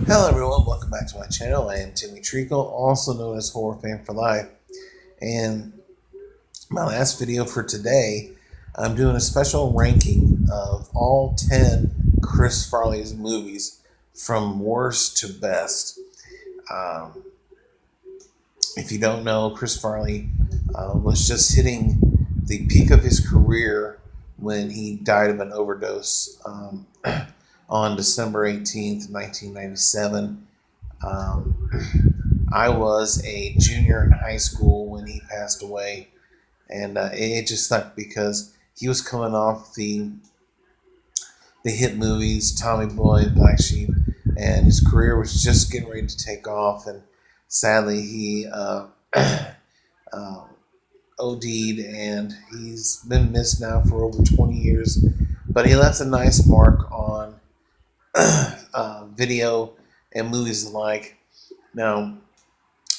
Hello everyone, welcome back to my channel. I am Timmy Treacle, also known as Horror Fan for Life. And my last video for today, I'm doing a special ranking of all 10 Chris Farley's movies from worst to best. Um, if you don't know, Chris Farley was just hitting the peak of his career when he died of an overdose on December 18th, 1997. I was a junior in high school when he passed away, and it just sucked because he was coming off the hit movies Tommy Boy, Black Sheep, and his career was just getting ready to take off. And sadly, he OD'd, and he's been missed now for over 20 years. But he left a nice mark on video and movies alike. Now,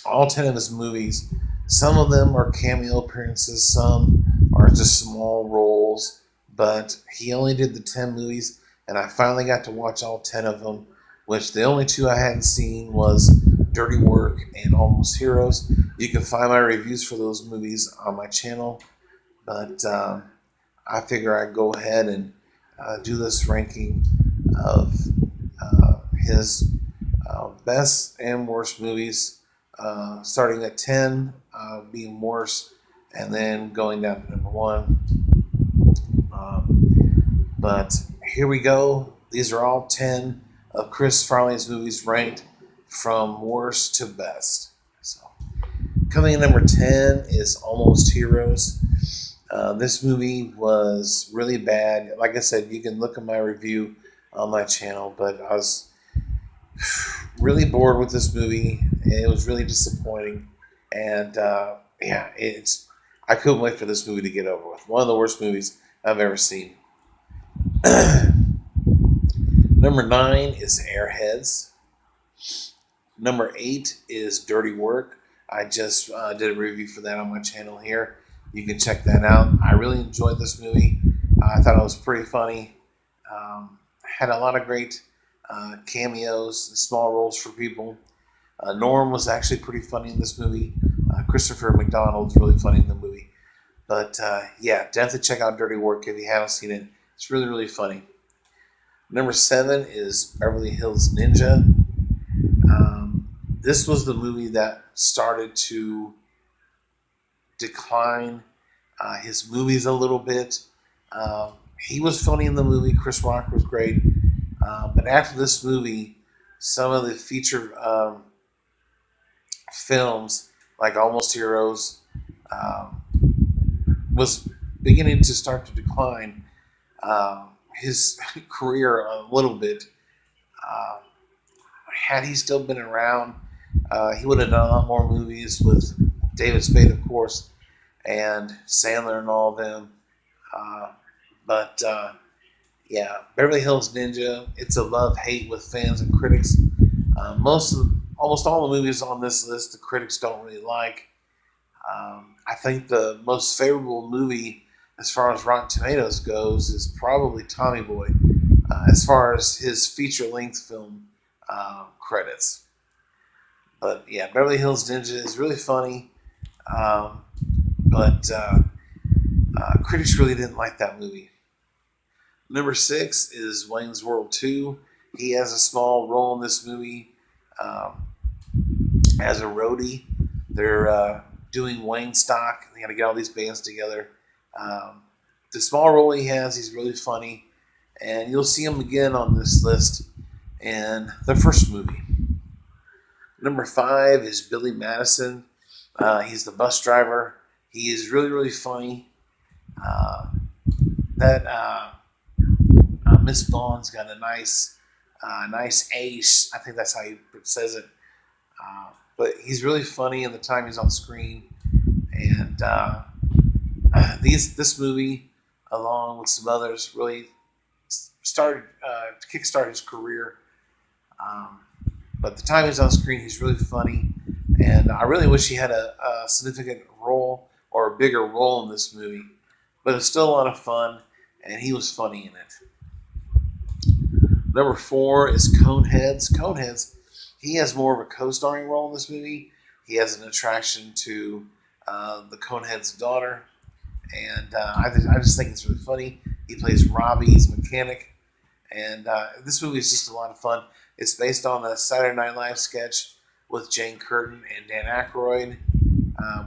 all 10 of his movies, some of them are cameo appearances, some are just small roles, but he only did the 10 movies, and I finally got to watch all 10 of them, which the only two I hadn't seen was Dirty Work and Almost Heroes. You can find my reviews for those movies on my channel, but I figure I'd go ahead and do this ranking of his best and worst movies, starting at 10 being worst, and then going down to number 1. But here we go. These are all 10 of Chris Farley's movies ranked from worst to best. So, coming in number 10 is Almost Heroes. This movie was really bad. Like I said, you can look at my review on my channel, but I was really bored with this movie. It was really disappointing, and I couldn't wait for this movie to get over with. One of the worst movies I've ever seen. Number 9 is Airheads. Number 8 is Dirty Work. I just did a review for that on my channel here. You can check that out. I really enjoyed this movie. I thought it was pretty funny. Had a lot of great cameos, small roles for people. Norm was actually pretty funny in this movie. Christopher McDonald's really funny in the movie. But definitely check out Dirty Work if you haven't seen it. It's really, really funny. Number 7 is Beverly Hills Ninja. This was the movie that started to decline his movies a little bit. He was funny in the movie. Chris Rock was great. But after this movie, some of the feature films, like Almost Heroes, was beginning to start to decline his career a little bit. Had he still been around, he would have done a lot more movies with David Spade, of course, and Sandler and all of them. But Beverly Hills Ninja, it's a love-hate with fans and critics. Almost all the movies on this list, the critics don't really like. I think the most favorable movie, as far as Rotten Tomatoes goes, is probably Tommy Boy, as far as his feature-length film credits. But yeah, Beverly Hills Ninja is really funny, but critics really didn't like that movie. Number 6 is Wayne's World 2. He has a small role in this movie as a roadie. They're doing Wayne Stock. They got to get all these bands together. The small role he has, he's really funny, and you'll see him again on this list in the first movie. Number 5 is Billy Madison. He's the bus driver. He is really, really funny. Miss Vaughn's got a nice ace. I think that's how he says it. But he's really funny in the time he's on screen. And this movie, along with some others, really started to kickstart his career. But the time he's on screen, he's really funny. And I really wish he had a significant role or a bigger role in this movie. But it's still a lot of fun, and he was funny in it. Number 4 is Coneheads. Coneheads, he has more of a co-starring role in this movie. He has an attraction to the Conehead's daughter, and I just think it's really funny. He plays Robbie's mechanic, and this movie is just a lot of fun. It's based on a Saturday Night Live sketch with Jane Curtin and Dan Aykroyd.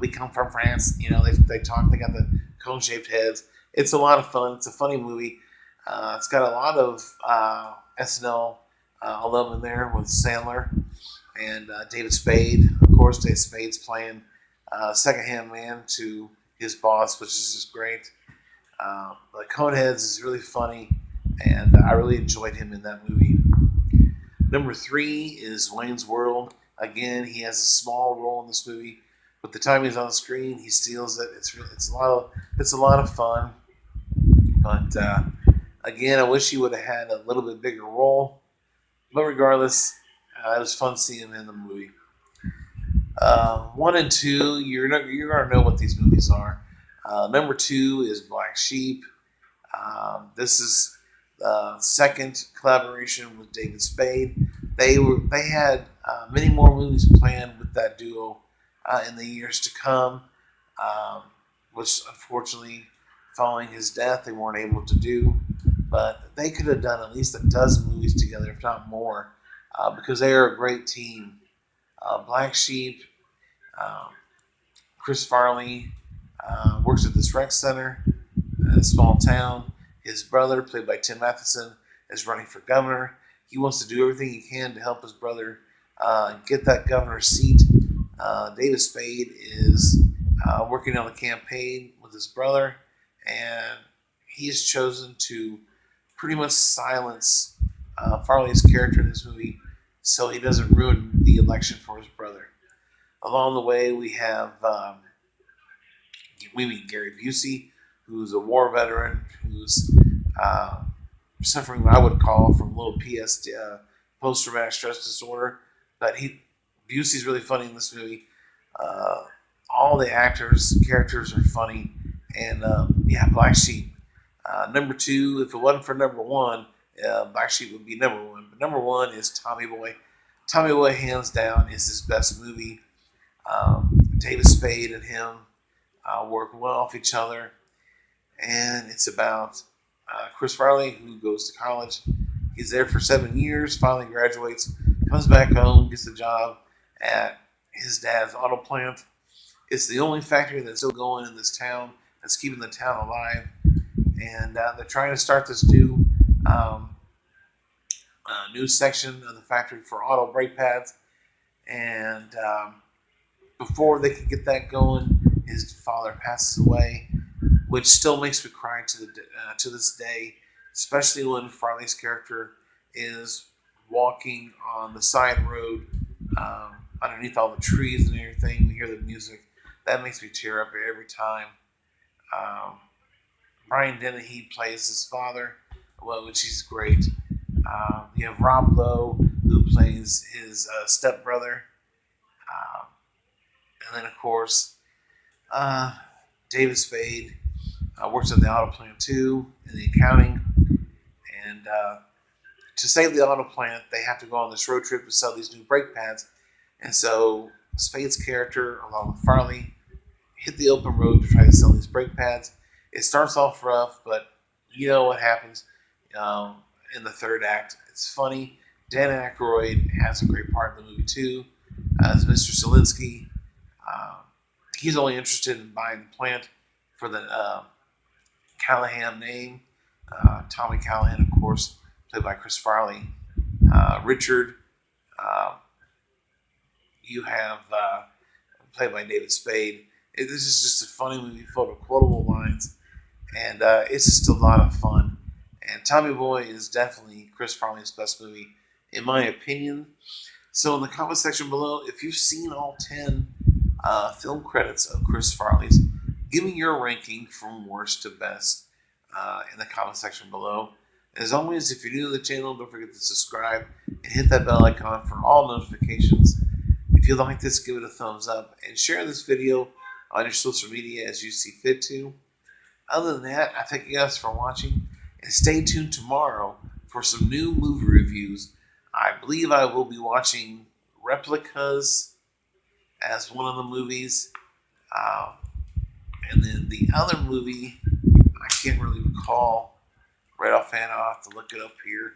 We come from France. You know, they talk. They got the cone-shaped heads. It's a lot of fun. It's a funny movie. It's got a lot of SNL alum in there with Sandler and David Spade. Of course, David Spade's playing second-hand man to his boss, which is just great. But Coneheads is really funny, and I really enjoyed him in that movie. Number 3 is Wayne's World. Again, he has a small role in this movie, but the time he's on the screen, he steals it. It's a lot of fun. But again, I wish he would have had a little bit bigger role. But regardless, it was fun seeing him in the movie. 1 and 2, you're gonna know what these movies are. Number 2 is Black Sheep. This is second collaboration with David Spade. They had many more movies planned with that duo in the years to come, which unfortunately, following his death, they weren't able to do. But they could have done at least a dozen movies together, if not more, because they are a great team. Black Sheep, Chris Farley works at this rec center in a small town. His brother, played by Tim Matheson, is running for governor. He wants to do everything he can to help his brother get that governor's seat. David Spade is working on the campaign with his brother, and he has chosen to pretty much silence Farley's character in this movie so he doesn't ruin the election for his brother. Along the way, we meet Gary Busey, who's a war veteran, who's suffering what I would call from a little post-traumatic stress disorder. But Busey's really funny in this movie. All the characters are funny, and Black Sheep. Number 2, if it wasn't for number 1, Black Sheep would be number 1. But number 1 is Tommy Boy. Tommy Boy, hands down, is his best movie. David Spade and him work well off each other, and it's about Chris Farley, who goes to college. He's there for 7 years, finally graduates, comes back home, gets a job at his dad's auto plant. It's the only factory that's still going in this town, that's keeping the town alive. And they're trying to start this new section of the factory for auto brake pads. And before they can get that going, his father passes away, which still makes me cry to this day, especially when Farley's character is walking on the side road underneath all the trees and everything. We hear the music. That makes me tear up every time. Brian Dennehy plays his father, which he's great. You have Rob Lowe, who plays his stepbrother. And then, of course, David Spade works at the auto plant too, in the accounting. And to save the auto plant, they have to go on this road trip to sell these new brake pads. And so Spade's character, along with Farley, hit the open road to try to sell these brake pads. It starts off rough, but you know what happens in the third act. It's funny. Dan Aykroyd has a great part in the movie too, as Mr. Selinsky. He's only interested in buying the plant for the Callahan name. Tommy Callahan, of course, played by Chris Farley. Richard, you have played by David Spade. This is just a funny movie full of quotable lines, and it's just a lot of fun. And Tommy Boy is definitely Chris Farley's best movie, in my opinion. So in the comment section below, if you've seen all 10 film credits of Chris Farley's, give me your ranking from worst to best in the comment section below. As always, if you're new to the channel, don't forget to subscribe and hit that bell icon for all notifications. If you like this, give it a thumbs up and share this video on your social media as you see fit to. Other than that, I thank you guys for watching, and stay tuned tomorrow for some new movie reviews. I believe I will be watching Replicas as one of the movies. Uh, and then the other movie, I can't really recall right offhand. I'll have to look it up here.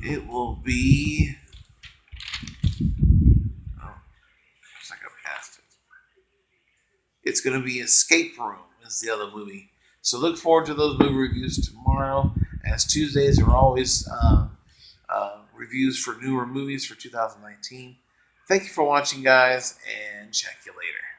It will be. Oh, looks like I passed it. It's going to be Escape Room is the other movie. So look forward to those movie reviews tomorrow, as Tuesdays are always reviews for newer movies for 2019. Thank you for watching, guys, and check you later.